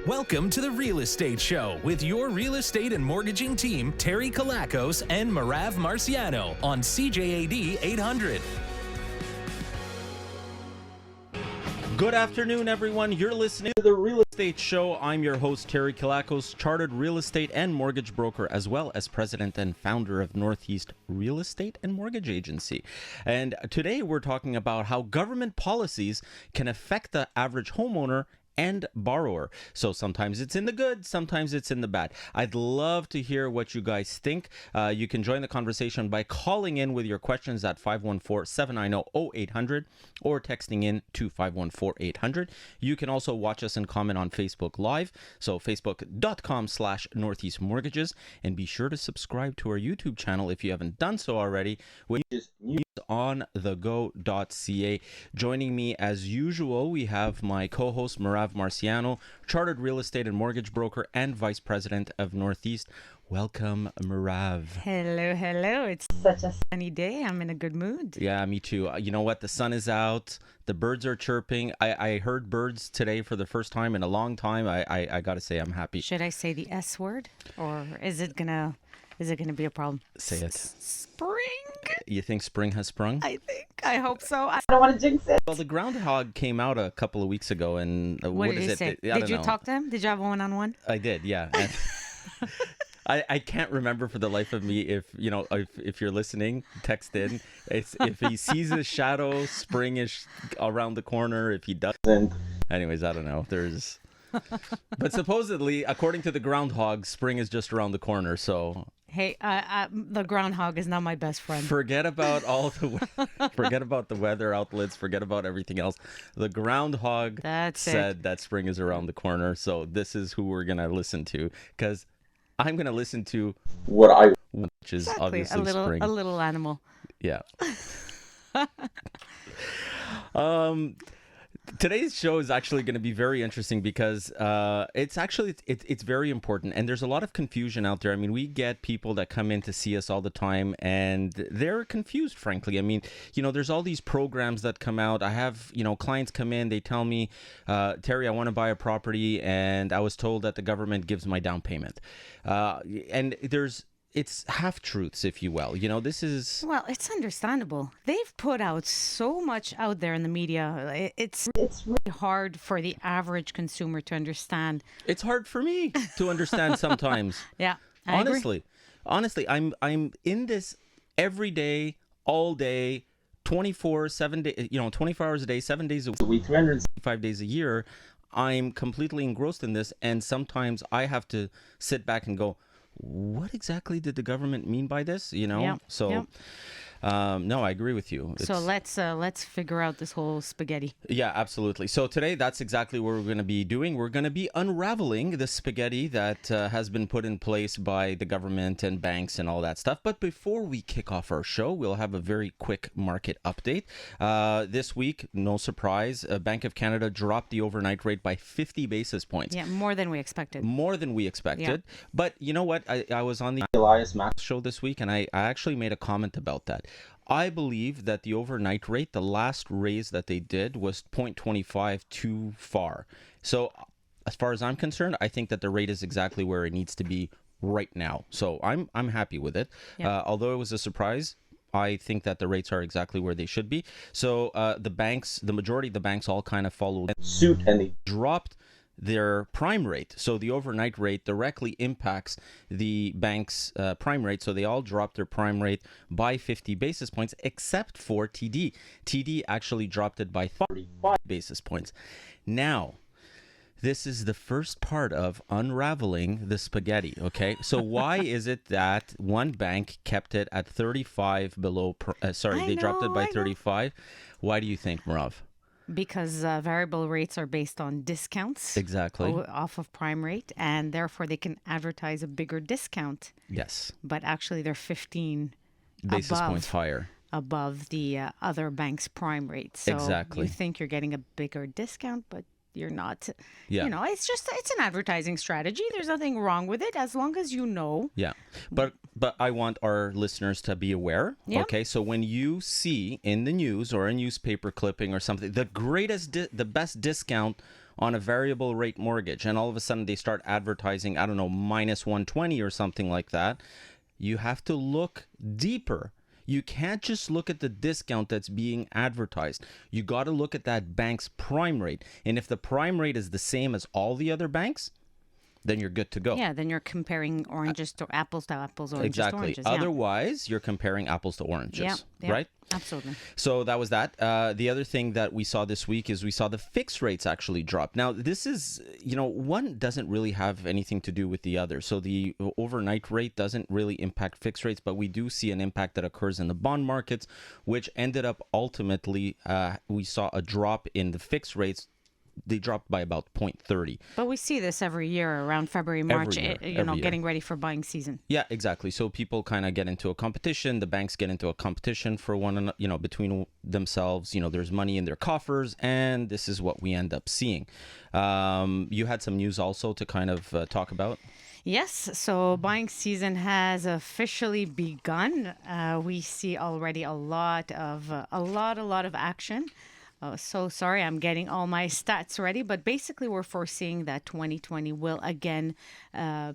Welcome to the Real Estate Show with your real estate and mortgaging team, Terry Kilakos and Merav Marciano on CJAD 800. Good afternoon, everyone. You're listening to the Real Estate Show. I'm your host, Terry Kilakos, chartered real estate and mortgage broker, as well as president and founder of Northeast Real Estate and Mortgage Agency. And today we're talking about how government policies can affect the average homeowner and borrower. So sometimes it's in the good, sometimes it's in the bad. I'd love to hear what you guys think. You can join the conversation by calling in with your questions at 514-790-0800 or texting in to 514-800. You can also watch us and comment on Facebook Live. So facebook.com/Northeast Mortgages. And be sure to subscribe to our YouTube channel if you haven't done so already, which is newsonthego.ca. Joining me as usual, we have my co-host Merav Marciano, chartered real estate and mortgage broker and vice president of Northeast. Welcome, Merav. Hello. It's such a sunny day. I'm in a good mood. Yeah, me too. You know what? The sun is out. The birds are chirping. I heard birds today for the first time in a long time. I got to say I'm happy. Should I say the S word, or is it gonna be a problem? Say it. Spring. You think spring has sprung? I hope so. I don't want to jinx it. Well, the groundhog came out a couple of weeks ago, and what did he say? Did you talk to him? Did you have a one-on-one? I did, yeah. I can't remember for the life of me if you're listening, text in. If he sees a shadow, spring is around the corner. If he doesn't, anyways, I don't know. But supposedly, according to the groundhog, spring is just around the corner. So hey, the groundhog is not my best friend. Forget about forget about the weather outlets. Forget about everything else. The groundhog said that spring is around the corner. So this is who we're gonna listen to, because I'm going to listen to what I want, which is obviously spring. A little animal. Yeah. Today's show is actually going to be very interesting because it's very important, and there's a lot of confusion out there. I mean, we get people that come in to see us all the time, and they're confused, frankly. I mean, there's all these programs that come out. I have, clients come in, they tell me, Terry, I want to buy a property, and I was told that the government gives my down payment. And it's half-truths, if you will. This is... Well, it's understandable. They've put out so much out there in the media. It's really hard for the average consumer to understand. It's hard for me to understand sometimes. Yeah, I agree. Honestly, I'm in this every day, all day, 24 hours a day, 7 days a week, 365 days a year. I'm completely engrossed in this, and sometimes I have to sit back and go, what exactly did the government mean by this? No, I agree with you. So let's figure out this whole spaghetti. Yeah, absolutely. So today, that's exactly what we're going to be doing. We're going to be unraveling the spaghetti that has been put in place by the government and banks and all that stuff. But before we kick off our show, we'll have a very quick market update. This week, no surprise, Bank of Canada dropped the overnight rate by 50 basis points. Yeah, more than we expected. Yeah. But you know what? I was on the Elias Max show this week, and I actually made a comment about that. I believe that the overnight rate, the last raise that they did, was 0.25 too far. So as far as I'm concerned, I think that the rate is exactly where it needs to be right now. So I'm happy with it. Yeah. Although it was a surprise, I think that the rates are exactly where they should be. So the majority of the banks all kind of followed suit, and they dropped their prime rate. So the overnight rate directly impacts the bank's prime rate. So they all dropped their prime rate by 50 basis points, except for TD. TD actually dropped it by 35 basis points. Now, this is the first part of unraveling the spaghetti, okay? So why is it that one bank kept it at 35 below, they dropped it by 35? Why do you think, Merav? Because variable rates are based on discounts. Exactly. Off of prime rate, and therefore they can advertise a bigger discount. Yes. But actually they're 15 basis points higher. Above the other bank's prime rate. So exactly. You think you're getting a bigger discount, but you're not. Yeah. It's an advertising strategy. There's nothing wrong with it as long as you know. Yeah. But I want our listeners to be aware. Yeah. Okay. So when you see in the news or a newspaper clipping or something, the best discount on a variable rate mortgage, and all of a sudden they start advertising, I don't know, minus 120 or something like that, you have to look deeper. You can't just look at the discount that's being advertised. You got to look at that bank's prime rate. And if the prime rate is the same as all the other banks, then you're good to go. Yeah, then you're comparing oranges to apples, oranges to oranges. Otherwise, you're comparing apples to oranges, right? Absolutely. So that was that. The other thing that we saw this week is we saw the fixed rates actually drop. Now, this is, one doesn't really have anything to do with the other. So the overnight rate doesn't really impact fixed rates, but we do see an impact that occurs in the bond markets, which ended up ultimately, we saw a drop in the fixed rates. They dropped by about 0.30. But we see this every year around February, March, getting ready for buying season. Yeah, exactly. So people kind of get into a competition. The banks get into a competition for one another, between themselves. There's money in their coffers, and this is what we end up seeing. You had some news also to kind of talk about. Yes, so buying season has officially begun. We see already a lot of action. Oh, so sorry, I'm getting all my stats ready, but basically we're foreseeing that 2020 will again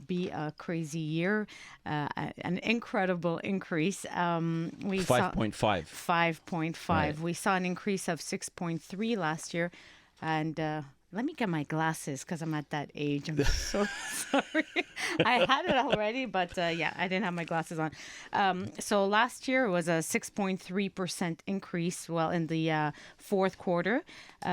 be a crazy year, an incredible increase. 5.5. 5.5. Right. We saw an increase of 6.3 last year, and let me get my glasses because I'm at that age. I'm so sorry. I had it already, but I didn't have my glasses on. So last year was a 6.3% increase, in the fourth quarter,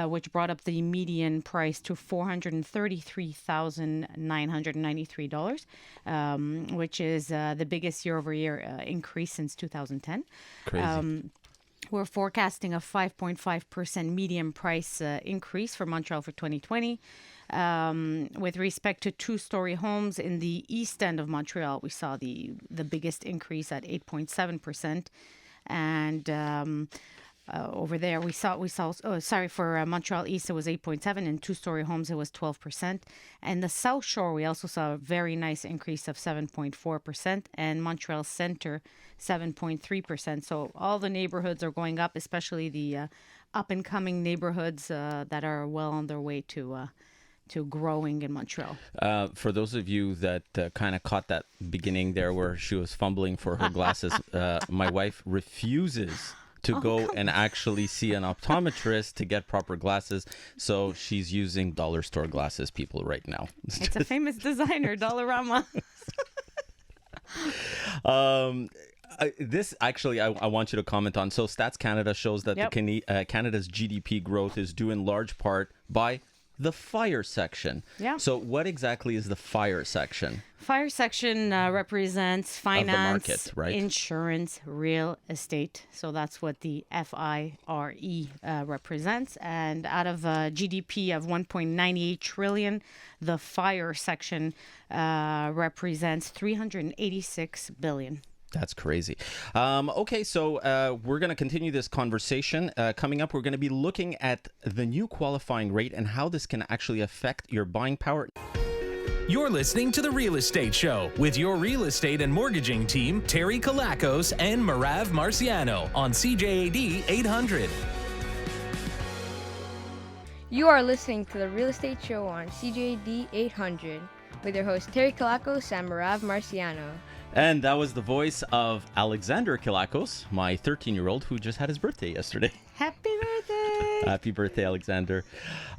which brought up the median price to $433,993, which is the biggest year-over-year increase since 2010. Crazy. We're forecasting a 5.5% median price increase for Montreal for 2020. With respect to two-story homes in the east end of Montreal, we saw the biggest increase at 8.7%. And over there, we saw. For Montreal East, it was 8.7%, and two-story homes, it was 12%. And the South Shore, we also saw a very nice increase of 7.4%, and Montreal Centre, 7.3%. So all the neighborhoods are going up, especially the up-and-coming neighborhoods that are well on their way to growing in Montreal. For those of you that kind of caught that beginning there where she was fumbling for her glasses, my wife refuses to go and actually see an optometrist to get proper glasses. So she's using dollar store glasses, people, right now. It's a famous designer, Dollarama. This actually, I want you to comment on. So Stats Canada shows that Canada's GDP growth is due in large part by the fire section. Yeah. So what exactly is the fire section? Fire section represents finance, market, right? Insurance, real estate. So that's what the FIRE represents. And out of GDP of 1.98 trillion, the fire section represents 386 billion. That's crazy. Okay, so we're going to continue this conversation. Coming up, we're going to be looking at the new qualifying rate and how this can actually affect your buying power. You're listening to The Real Estate Show with your real estate and mortgaging team, Terry Kilakos and Merav Marciano on CJAD 800. You are listening to The Real Estate Show on CJAD 800 with your hosts Terry Kilakos and Merav Marciano. And that was the voice of Alexander Kilakos, my 13-year-old who just had his birthday yesterday. Happy birthday! Happy birthday, Alexander.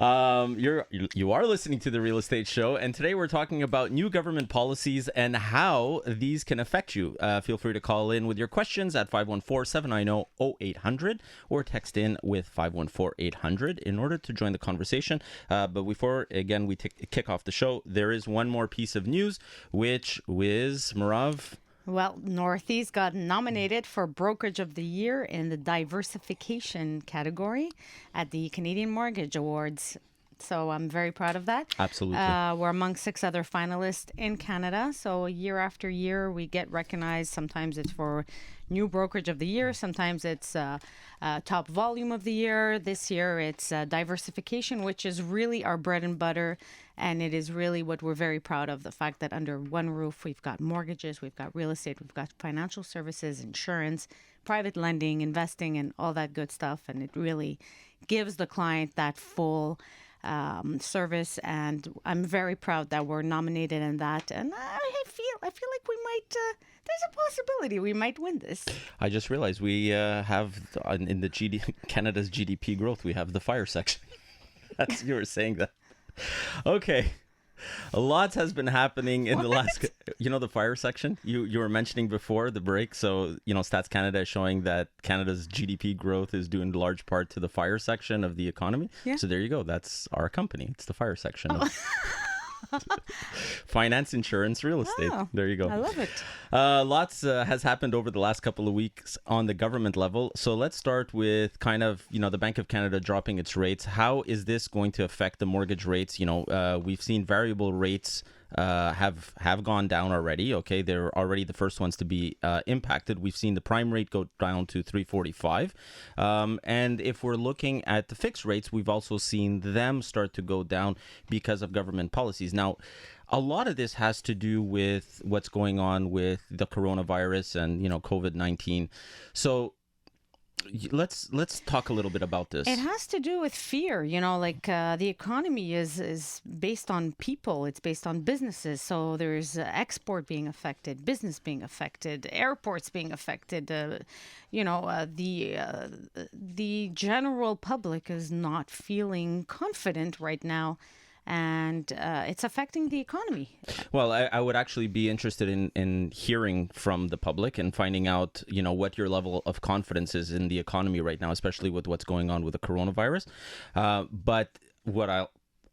You are listening to The Real Estate Show, and today we're talking about new government policies and how these can affect you. Feel free to call in with your questions at 514-790-0800 or text in with 514-800 in order to join the conversation. But before, again, we kick off the show, there is one more piece of news, which is, Merav... Well, Northeast got nominated for Brokerage of the Year in the Diversification category at the Canadian Mortgage Awards. So I'm very proud of that. Absolutely. We're among 6 other finalists in Canada. So year after year, we get recognized. Sometimes it's for New Brokerage of the Year. Sometimes it's Top Volume of the Year. This year, it's Diversification, which is really our bread and butter. And it is really what we're very proud of, the fact that under one roof, we've got mortgages, we've got real estate, we've got financial services, insurance, private lending, investing, and all that good stuff. And it really gives the client that full service, and I'm very proud that we're nominated in that. And I feel like we might. There's a possibility we might win this. I just realized we have in the Canada's GDP growth, we have the fire section. That's you were saying that. Okay. A lot has been happening in the last, the fire section you were mentioning before the break. So, Stats Canada is showing that Canada's GDP growth is due in large part to the fire section of the economy. Yeah. So there you go. That's our company. It's the fire section. Finance, insurance, real estate. Oh, there you go. I love it. Lots has happened over the last couple of weeks on the government level. So let's start with kind of, the Bank of Canada dropping its rates. How is this going to affect the mortgage rates? We've seen variable rates have gone down already. Okay, they're already the first ones to be impacted. We've seen the prime rate go down to 3.45, and if we're looking at the fixed rates, we've also seen them start to go down because of government policies. Now, a lot of this has to do with what's going on with the coronavirus and COVID-19. So let's talk a little bit about this. It has to do with fear, the economy is based on people. It's based on businesses. So there's export being affected, business being affected, airports being affected. The general public is not feeling confident right now. And it's affecting the economy. Well, I would actually be interested in hearing from the public and finding out, what your level of confidence is in the economy right now, especially with what's going on with the coronavirus. But what I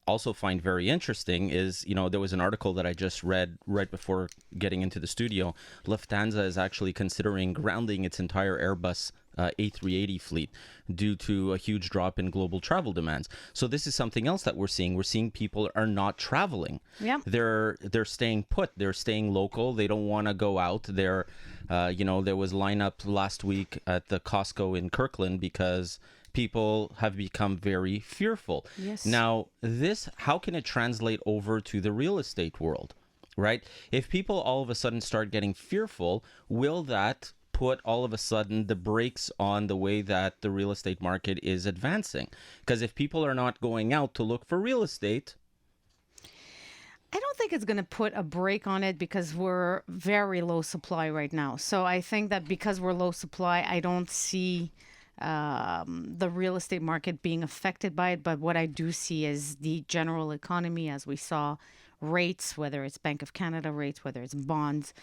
also find very interesting is, there was an article that I just read right before getting into the studio. Lufthansa is actually considering grounding its entire Airbus A380 fleet due to a huge drop in global travel demands. So this is something else that we're seeing. We're seeing people are not traveling. Yeah. They're staying put. They're staying local. They don't want to go out. There was lineup last week at the Costco in Kirkland because people have become very fearful. Yes. Now, how can it translate over to the real estate world, right? If people all of a sudden start getting fearful, will that put all of a sudden the brakes on the way that the real estate market is advancing? Because if people are not going out to look for real estate, I don't think it's going to put a brake on it because we're very low supply right now. So I think that because we're low supply, I don't see the real estate market being affected by it. But what I do see is the general economy, as we saw, rates, whether it's Bank of Canada rates, whether it's bonds,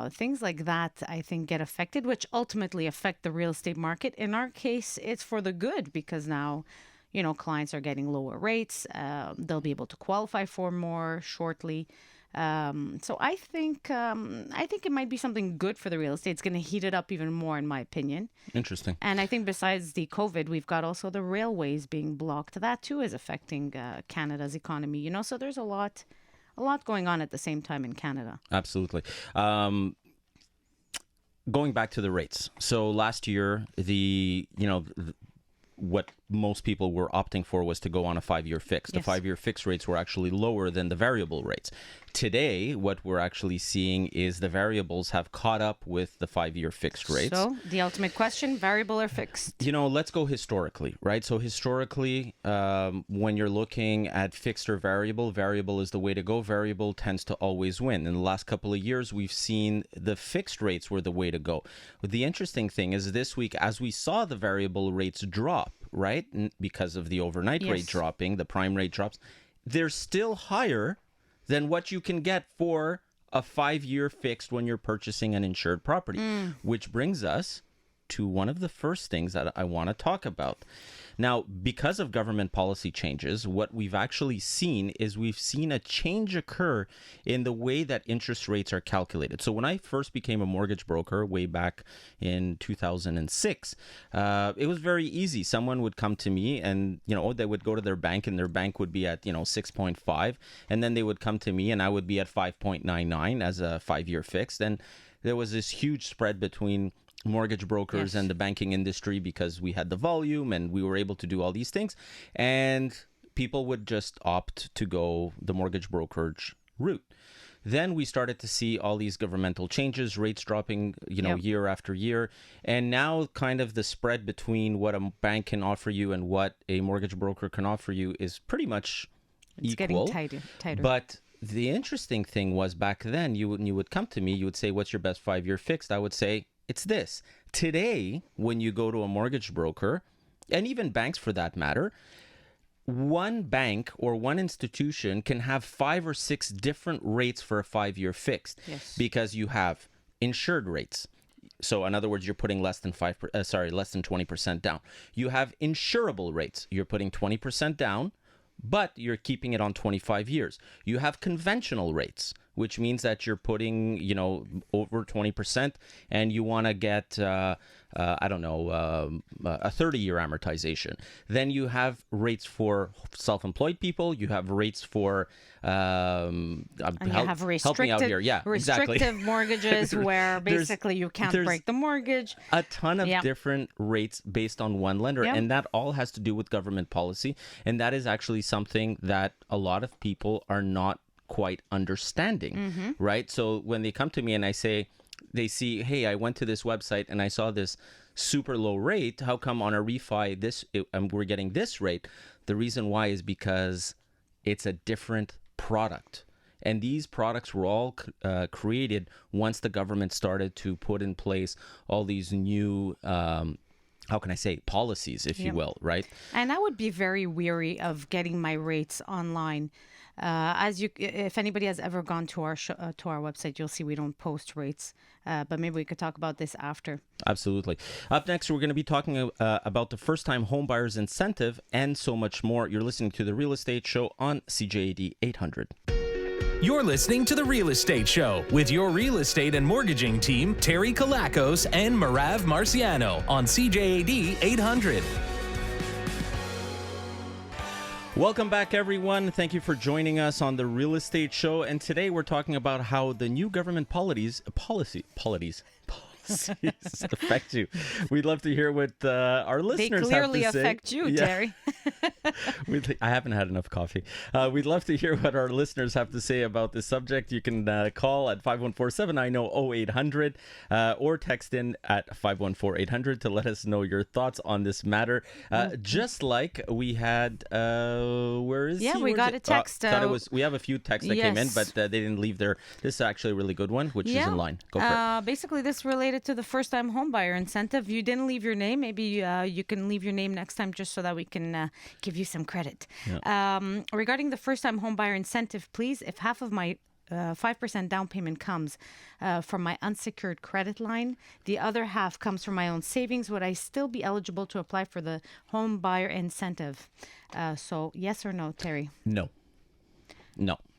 things like that, I think get affected, which ultimately affect the real estate market. In our case, it's for the good because now, clients are getting lower rates. They'll be able to qualify for more shortly. So I think it might be something good for the real estate. It's going to heat it up even more, in my opinion. Interesting. And I think besides the COVID, we've got also the railways being blocked. That too is affecting Canada's economy. So there's a lot going on at the same time in Canada. Absolutely. Going back to the rates. So last year, what most people were opting for was to go on a 5-year fix. The 5-year fixed rates were actually lower than the variable rates. Today, what we're actually seeing is the variables have caught up with the 5-year fixed rates. So the ultimate question, variable or fixed? Let's go historically, right? So historically, when you're looking at fixed or variable, variable is the way to go. Variable tends to always win. In the last couple of years, we've seen the fixed rates were the way to go. But the interesting thing is this week, as we saw the variable rates drop, right? Because of the overnight rate dropping, the prime rate drops, they're still higher than what you can get for a 5-year fixed when you're purchasing an insured property, which brings us to one of the first things that I want to talk about. Now, because of government policy changes, what we've actually seen is we've seen a change occur in the way that interest rates are calculated. So when I first became a mortgage broker way back in 2006, it was very easy. Someone would come to me and, they would go to their bank and their bank would be at, 6.5. And then they would come to me and I would be at 5.99 as a 5-year fixed. And there was this huge spread between mortgage brokers and the banking industry because we had the volume and we were able to do all these things, and people would just opt to go the mortgage brokerage route. Then we started to see all these governmental changes, rates dropping, year after year. And now kind of the spread between what a bank can offer you and what a mortgage broker can offer you is pretty much equal. It's getting tighter. But the interesting thing was back then, you would come to me, you would say, what's your best 5-year fixed? I would say, it's this. Today, when you go to a mortgage broker, and even banks for that matter, one bank or one institution can have 5 or 6 different rates for a 5-year fixed. Yes. Because you have insured rates. So in other words, you're putting less than 20% down. You have insurable rates. You're putting 20% down, but you're keeping it on 25 years. You have conventional rates, which means that you're putting, over 20% and you want to get, a 30-year amortization. Then you have rates for self-employed people. You have rates for, and you have help me out here. Yeah, restrictive exactly. mortgages where basically you can't break the mortgage. A ton of different rates based on one lender. And that all has to do with government policy. And that is actually something that a lot of people are not quite understanding, right? So when they come to me and they see, hey, I went to this website and I saw this super low rate. How come on a refi we're getting this rate? The reason why is because it's a different product. And these products were all created once the government started to put in place all these new policies, if you will, right? And I would be very weary of getting my rates online. If anybody has ever gone to our website, you'll see we don't post rates. But maybe we could talk about this after. Absolutely. Up next, we're going to be talking about the first-time homebuyers incentive and so much more. You're listening to The Real Estate Show on CJAD 800. You're listening to The Real Estate Show with your real estate and mortgaging team, Terry Kilakos and Merav Marciano on CJAD 800. Welcome back, everyone. Thank you for joining us on The Real Estate Show. And today we're talking about how the new government policies affect you. We'd love to hear what our listeners have to say. They clearly affect you, Terry. I haven't had enough coffee. We'd love to hear what our listeners have to say about this subject. You can call at 514-790-0800 or text in at 514-800 to let us know your thoughts on this matter. Just like we had, where is he? Yeah, we got a text. We have a few texts that came in, but they didn't leave their. This is actually a really good one, which is in line. Go for it. Basically, this related to the first-time homebuyer incentive. You didn't leave your name. Maybe you can leave your name next time just so that we can give you some credit. Yeah. Regarding the first-time homebuyer incentive, please, if half of my 5% down payment comes from my unsecured credit line, the other half comes from my own savings, would I still be eligible to apply for the homebuyer incentive? So yes or no, Terry? No.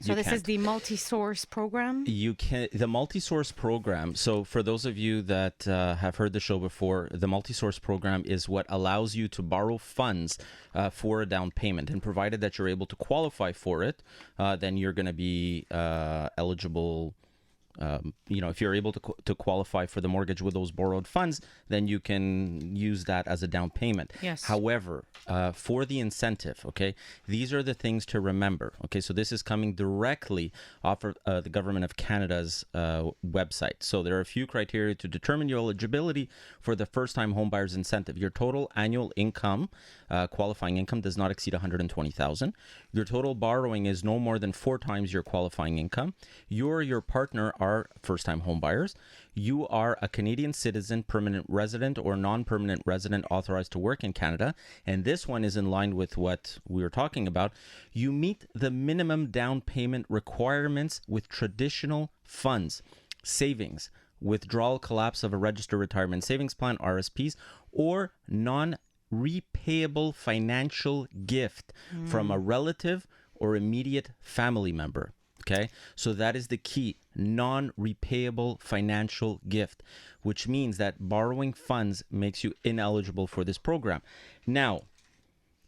So this is the multi-source program? The multi-source program. So for those of you that have heard the show before, the multi-source program is what allows you to borrow funds for a down payment. And provided that you're able to qualify for it, then you're going to be eligible. If you're able to qualify for the mortgage with those borrowed funds, then you can use that as a down payment. Yes. However, for the incentive, okay, these are the things to remember. Okay, so this is coming directly off of the Government of Canada's website. So there are a few criteria to determine your eligibility for the first-time homebuyers incentive. Your total annual income, qualifying income, does not exceed $120,000. Your total borrowing is no more than 4 times your qualifying income. You or your partner are first-time homebuyers. You are a Canadian citizen, permanent resident, or non-permanent resident authorized to work in Canada. And this one is in line with what we were talking about. You meet the minimum down payment requirements with traditional funds, savings, withdrawal collapse of a registered retirement savings plan, RSPs, or non-repayable financial gift from a relative or immediate family member. Okay, so that is the key, non-repayable financial gift, which means that borrowing funds makes you ineligible for this program. Now,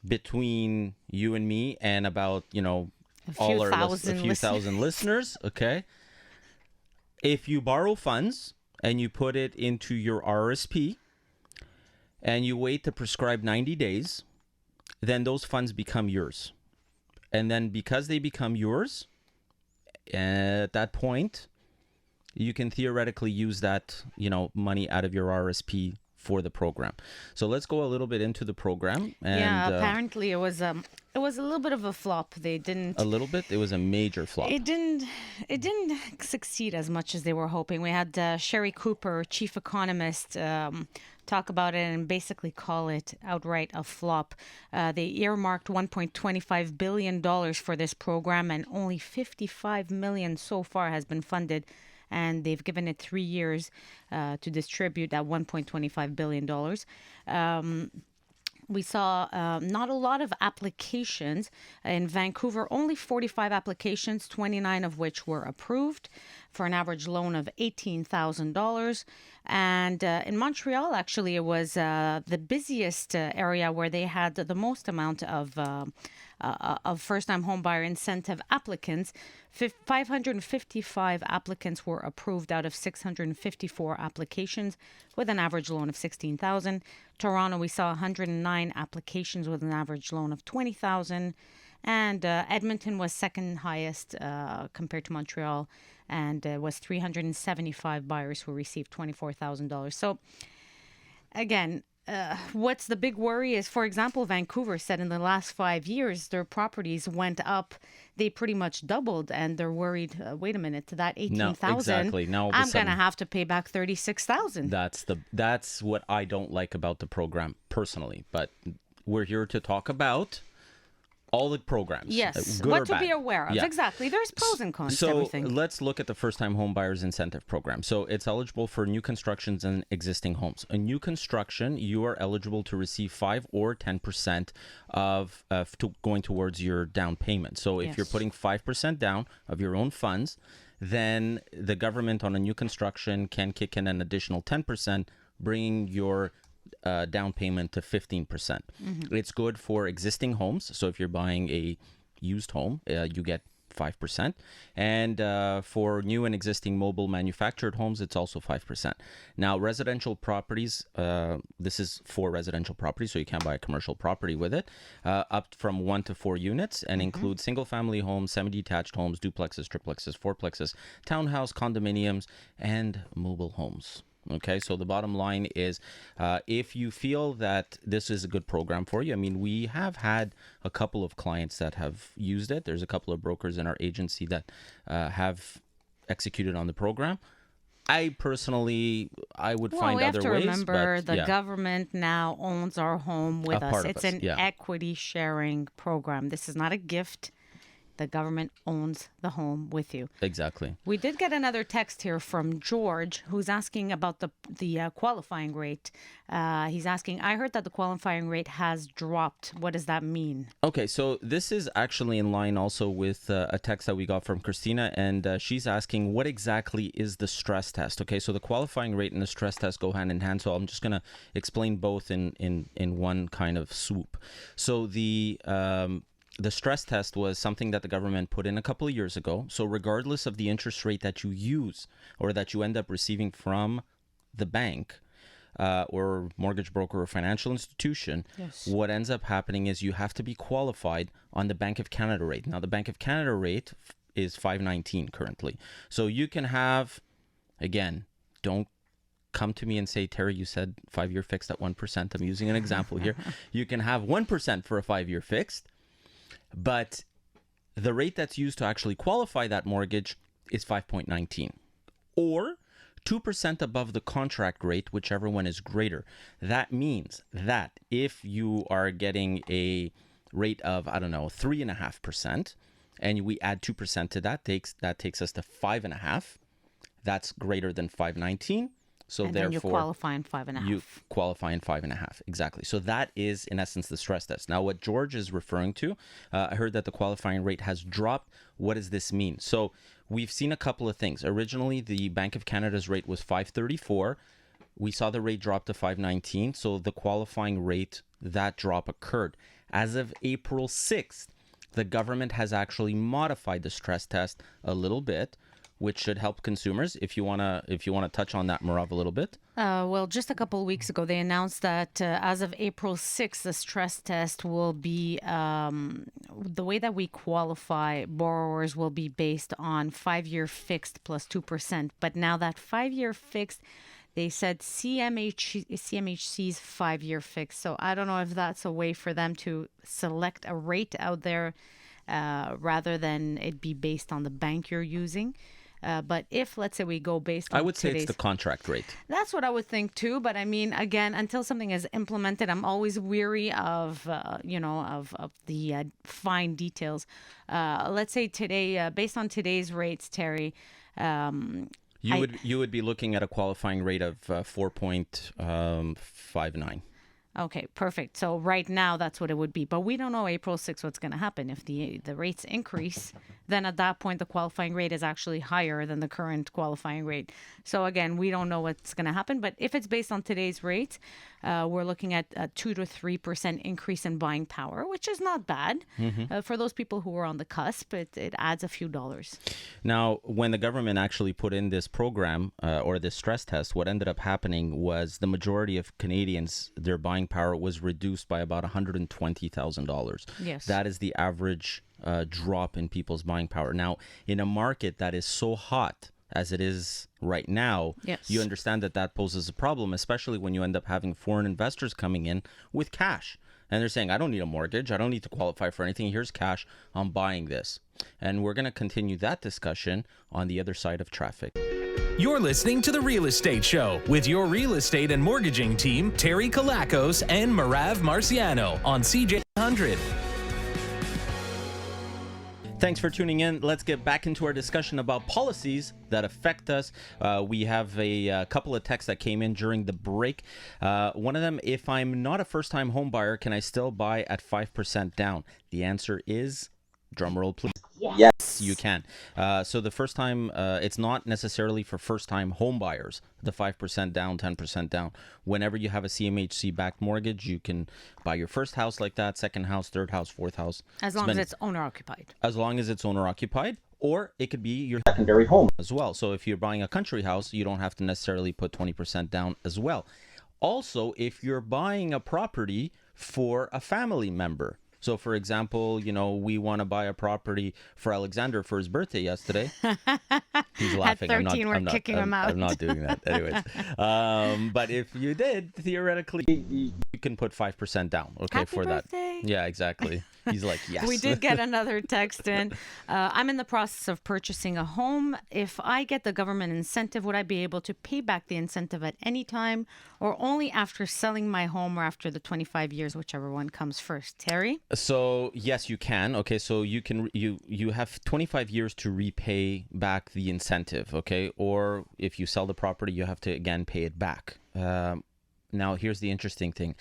between you and me and about, a few thousand listeners, okay, if you borrow funds and you put it into your RSP and you wait the prescribed 90 days, then those funds become yours. And then because they become yours, at that point, you can theoretically use that, money out of your RSP for the program. So let's go a little bit into the program. And, apparently it was a little bit of a flop. They didn't. A little bit. It was a major flop. It didn't succeed as much as they were hoping. We had Sherry Cooper, chief economist, talk about it and basically call it outright a flop. They earmarked $1.25 billion for this program, and only $55 million so far has been funded. And they've given it 3 years to distribute that $1.25 billion. We saw not a lot of applications. In Vancouver, only 45 applications, 29 of which were approved for an average loan of $18,000. And in Montreal, actually, it was the busiest area where they had the most amount of first-time homebuyer incentive applicants. 555 applicants were approved out of 654 applications with an average loan of $16,000. Toronto, we saw 109 applications with an average loan of $20,000. And Edmonton was second highest compared to Montreal, and was 375 buyers who received $24,000. So, again, what's the big worry is, for example, Vancouver said in the last 5 years their properties went up. They pretty much doubled, and they're worried. Wait a minute, that $18,000. No, exactly. Now I'm going to have to pay back $36,000. That's what I don't like about the program personally. But we're here to talk about all the programs. Yes, good what or to bad. be aware of. Yeah. Exactly. There's pros and cons to everything. So let's look at the first-time home buyers incentive program. So it's eligible for new constructions and existing homes. A new construction, you are eligible to receive 5 or 10% of going towards your down payment. So if you're putting 5% down of your own funds, then the government on a new construction can kick in an additional 10%, bringing your down payment to 15%. Mm-hmm. It's good for existing homes. So if you're buying a used home, you get 5%. And for new and existing mobile manufactured homes, it's also 5%. Now, residential properties, this is for residential properties, so you can't buy a commercial property with it, up from 1 to 4 units, and include single-family homes, semi-detached homes, duplexes, triplexes, fourplexes, townhouse, condominiums, and mobile homes. Okay, so the bottom line is, if you feel that this is a good program for you, I mean, we have had a couple of clients that have used it. There's a couple of brokers in our agency that have executed on the program. I personally, I would find other ways. We have to remember but, the government now owns our home with us. It's an equity sharing program. This is not a gift. The government owns the home with you. Exactly. We did get another text here from George, who's asking about the qualifying rate. He's asking, I heard that the qualifying rate has dropped. What does that mean? Okay, so this is actually in line also with a text that we got from Christina, and she's asking, what exactly is the stress test? Okay, so the qualifying rate and the stress test go hand in hand, so I'm just going to explain both in one kind of swoop. So the stress test was something that the government put in a couple of years ago. So regardless of the interest rate that you use or that you end up receiving from the bank or mortgage broker or financial institution, what ends up happening is you have to be qualified on the Bank of Canada rate. Now, the Bank of Canada rate is 5.19 currently. So you can have, again, don't come to me and say, Terry, you said 5-year fixed at 1%. I'm using an example here. You can have 1% for a 5-year fixed. But the rate that's used to actually qualify that mortgage is 5.19, or 2% above the contract rate, whichever one is greater. That means that if you are getting a rate of, 3.5%, and we add 2% to that, takes us to 5.5. That's greater than 5.19. So and therefore, then you qualify in 5.5. You qualify in 5.5, exactly. So that is, in essence, the stress test. Now, what George is referring to, I heard that the qualifying rate has dropped. What does this mean? So we've seen a couple of things. Originally, the Bank of Canada's rate was 5.34. We saw the rate drop to 5.19. So the qualifying rate, that drop occurred. As of April 6th, the government has actually modified the stress test a little bit, which should help consumers. If you wanna touch on that, Merav, a little bit. Well, just a couple of weeks ago, they announced that as of April 6th, the stress test will be the way that we qualify borrowers will be based on 5-year fixed plus 2%. But now that 5-year fixed, they said CMHC's 5-year fixed. So I don't know if that's a way for them to select a rate out there rather than it be based on the bank you're using. But if, let's say, we go based on I would say it's the contract rate. That's what I would think too. But I mean, again, until something is implemented, I'm always weary of the fine details. Let's say today, based on today's rates, Terry, you would be looking at a qualifying rate of 4.59. Okay, perfect. So right now, that's what it would be. But we don't know April 6th what's going to happen. If the rates increase, then at that point, the qualifying rate is actually higher than the current qualifying rate. So again, we don't know what's going to happen. But if it's based on today's rates, we're looking at a 2 to 3% increase in buying power, which is not bad. For those people who are on the cusp, it adds a few dollars. Now, when the government actually put in this program or this stress test, what ended up happening was the majority of Canadians, their buying power was reduced by about $120,000. Yes. That is the average drop in people's buying power. Now, in a market that is so hot as it is right now, yes, you understand that poses a problem, especially when you end up having foreign investors coming in with cash. And they're saying, I don't need a mortgage. I don't need to qualify for anything. Here's cash. I'm buying this. And we're going to continue that discussion on the other side of traffic. You're listening to The Real Estate Show with your real estate and mortgaging team, Terry Kilakos and Merav Marciano on CJAD. Thanks for tuning in. Let's get back into our discussion about policies that affect us. We have a couple of texts that came in during the break. One of them, if I'm not a first-time home buyer, can I still buy at 5% down? The answer is, drumroll please. Yes, you can. So the first time, it's not necessarily for first-time home buyers, the 5% down, 10% down. Whenever you have a CMHC-backed mortgage, you can buy your first house like that, second house, third house, fourth house. As long as it's owner-occupied. As long as it's owner-occupied. Or it could be your secondary home as well. So if you're buying a country house, you don't have to necessarily put 20% down as well. Also, if you're buying a property for a family member. So, for example, we want to buy a property for Alexander for his birthday yesterday. He's laughing. At 13, we're kicking him out. I'm not doing that. Anyways. But if you did, theoretically, you can put 5% down, okay, Happy for birthday. that. Yeah, exactly. He's like, yes. We did get another text in. I'm in the process of purchasing a home. If I get the government incentive, would I be able to pay back the incentive at any time or only after selling my home or after the 25 years, whichever one comes first? Terry? So, yes, you can. Okay, so you have 25 years to repay back the incentive, okay? Or if you sell the property, you have to, again, pay it back. Now, here's the interesting thing.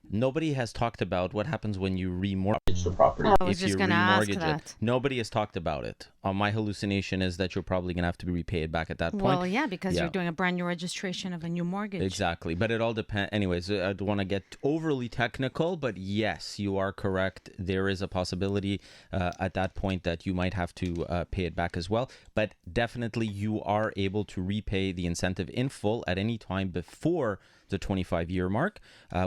Nobody has talked about what happens when you remortgage the property. I was just going to ask that. Nobody has talked about it. My hallucination is that you're probably going to have to be repaid back at that point. Well, yeah, because you're doing a brand new registration of a new mortgage. Exactly. But it all depends. Anyways, I don't want to get overly technical, but yes, you are correct. There is a possibility at that point that you might have to pay it back as well. But definitely you are able to repay the incentive in full at any time before the 25-year mark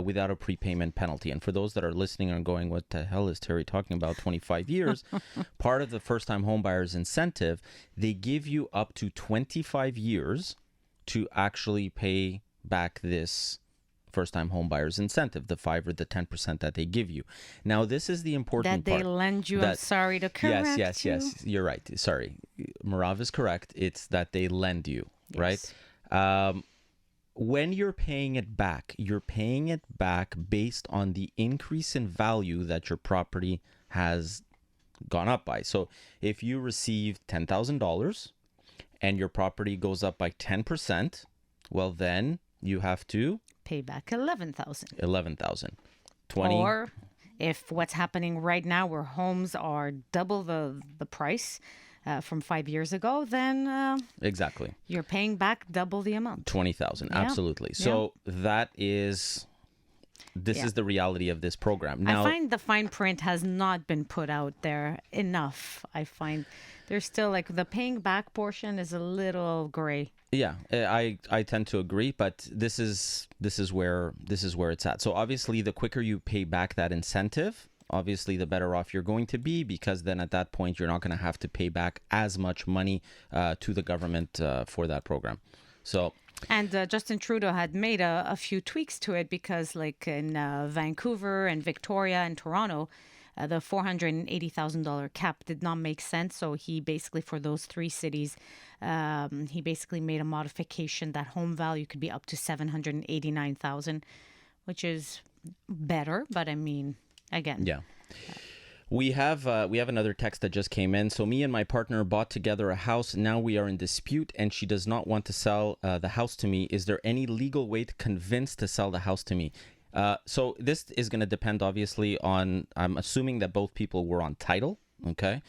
without a prepayment penalty. And for those that are listening and going, what the hell is Terry talking about, 25 years? Part of the first-time homebuyer's incentive, they give you up to 25 years to actually pay back this first-time homebuyer's incentive, the 5 or the 10% that they give you. Now, this is the important part. That they lend you. I'm sorry to correct you. Yes. You're right. Sorry. Merav is correct. It's that they lend you, yes. Right? When you're paying it back based on the increase in value that your property has gone up by. So if you receive $10,000 and your property goes up by 10%, well, then you have to pay back $11,000. $11,000. 20. Or if what's happening right now where homes are double the price from 5 years ago, then exactly, you're paying back double the amount. 20,000, absolutely. So that is is the reality of this program. Now, I find the fine print has not been put out there enough. I find There's still like the paying back portion is a little gray. Yeah, I tend to agree, but this is where it's at. So obviously, the quicker you pay back that incentive, obviously the better off you're going to be, because then at that point you're not going to have to pay back as much money to the government for that program. So. And Justin Trudeau had made a few tweaks to it, because like in Vancouver and Victoria and Toronto, the $480,000 cap did not make sense. So he basically, for those three cities, he basically made a modification that home value could be up to $789,000, which is better. But I mean, again. Yeah. We have another text that just came in. So me and my partner bought together a house. Now we are in dispute, and she does not want to sell the house to me. Is there any legal way to convince to sell the house to me? So this is going to depend, obviously, on, I'm assuming that both people were on title. Okay.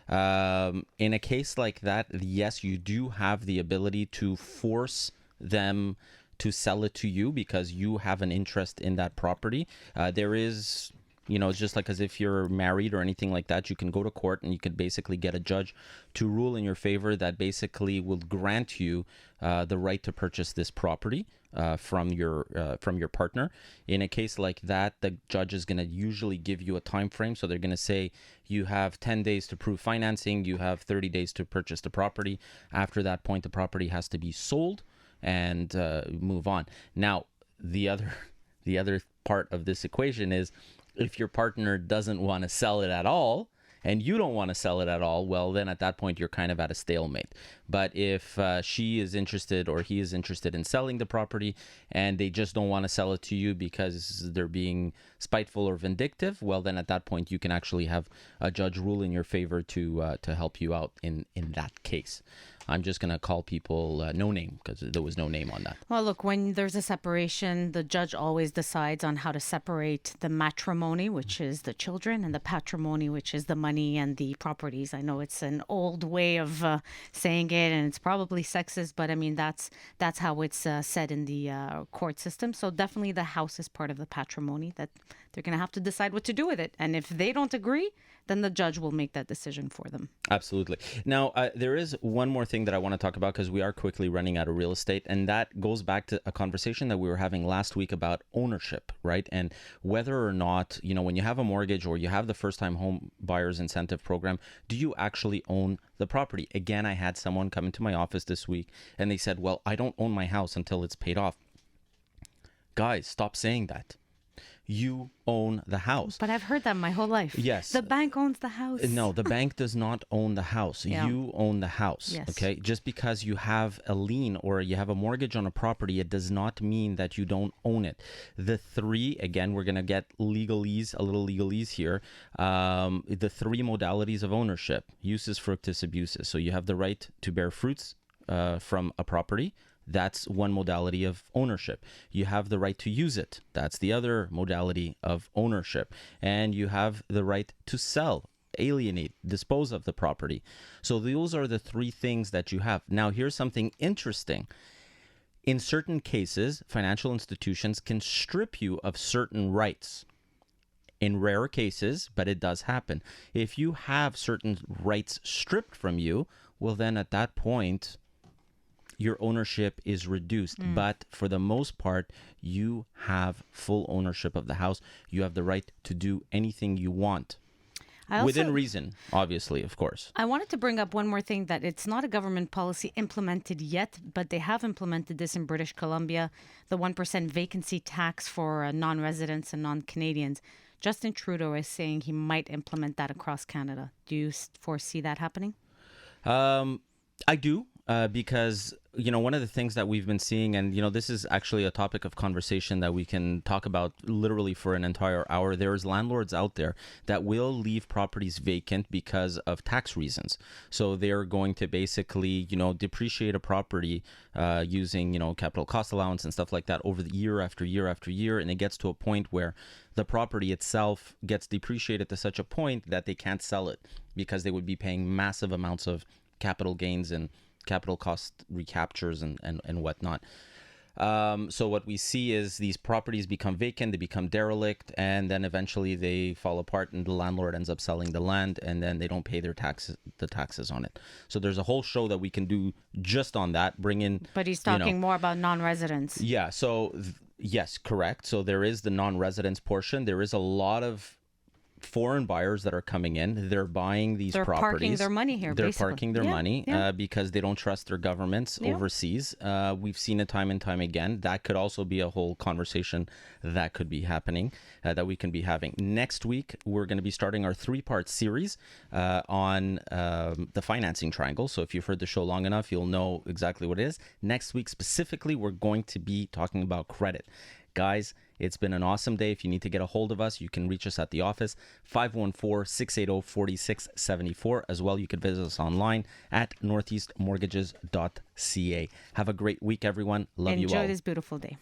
In a case like that, yes, you do have the ability to force them to sell it to you because you have an interest in that property. There is, it's just like as if you're married or anything like that, you can go to court and you could basically get a judge to rule in your favor that basically will grant you the right to purchase this property from your partner. In a case like that, the judge is going to usually give you a time frame. So they're going to say you have 10 days to prove financing, you have 30 days to purchase the property. After that point, the property has to be sold and move on. Now, the other part of this equation is, if your partner doesn't want to sell it at all and you don't want to sell it at all, well, then at that point you're kind of at a stalemate. But if she is interested or he is interested in selling the property and they just don't want to sell it to you because they're being spiteful or vindictive, well, then at that point you can actually have a judge rule in your favor to help you out in that case. I'm just going to call people no name because there was no name on that. Well, look, when there's a separation, the judge always decides on how to separate the matrimony, which is the children, and the patrimony, which is the money and the properties. I know it's an old way of saying it, and it's probably sexist, but I mean, that's how it's said in the court system. So definitely the house is part of the patrimony that they're going to have to decide what to do with it. And if they don't agree, then the judge will make that decision for them. Absolutely. Now, there is one more thing that I want to talk about because we are quickly running out of real estate. And that goes back to a conversation that we were having last week about ownership, right? And whether or not, when you have a mortgage or you have the first-time home buyers incentive program, do you actually own the property? Again, I had someone come into my office this week and they said, well, I don't own my house until it's paid off. Guys, stop saying that. You own the house. But I've heard that my whole life. Yes. The bank owns the house. No, the bank does not own the house. Yeah. You own the house. Yes. Okay. Just because you have a lien or you have a mortgage on a property, it does not mean that you don't own it. The three, again, we're going to get a little legalese here. The three modalities of ownership: usus, fructus, abusus. So you have the right to bear fruits from a property. That's one modality of ownership. You have the right to use it. That's the other modality of ownership. And you have the right to sell, alienate, dispose of the property. So those are the three things that you have. Now, here's something interesting. In certain cases, financial institutions can strip you of certain rights. In rare cases, but it does happen. If you have certain rights stripped from you, well, then at that point, your ownership is reduced. But for the most part, you have full ownership of the house. You have the right to do anything you want. Within reason, obviously, of course. I wanted to bring up one more thing, that it's not a government policy implemented yet, but they have implemented this in British Columbia, the 1% vacancy tax for non-residents and non-Canadians. Justin Trudeau is saying he might implement that across Canada. Do you foresee that happening? I do. Because, one of the things that we've been seeing, and, this is actually a topic of conversation that we can talk about literally for an entire hour. There's landlords out there that will leave properties vacant because of tax reasons. So they're going to basically, depreciate a property using, capital cost allowance and stuff like that over the year after year after year. And it gets to a point where the property itself gets depreciated to such a point that they can't sell it because they would be paying massive amounts of capital gains and capital cost recaptures and whatnot. So what we see is these properties become vacant, they become derelict, and then eventually they fall apart and the landlord ends up selling the land and then they don't pay the taxes on it. So there's a whole show that we can do just on that, bring in... But he's talking more about non-residents. Yeah, so yes, correct. So there is the non-residents portion. There is a lot of foreign buyers that are coming in. They're buying these properties. They're parking their money here, They're basically. parking their money because they don't trust their governments overseas. We've seen it time and time again. That could also be a whole conversation that could be happening, that we can be having. Next week, we're going to be starting our 3-part series on the financing triangle. So if you've heard the show long enough, you'll know exactly what it is. Next week, specifically, we're going to be talking about credit. Guys, it's been an awesome day. If you need to get a hold of us, you can reach us at the office, 514-680-4674. As well, you can visit us online at northeastmortgages.ca. Have a great week, everyone. Love you all. Enjoy this beautiful day.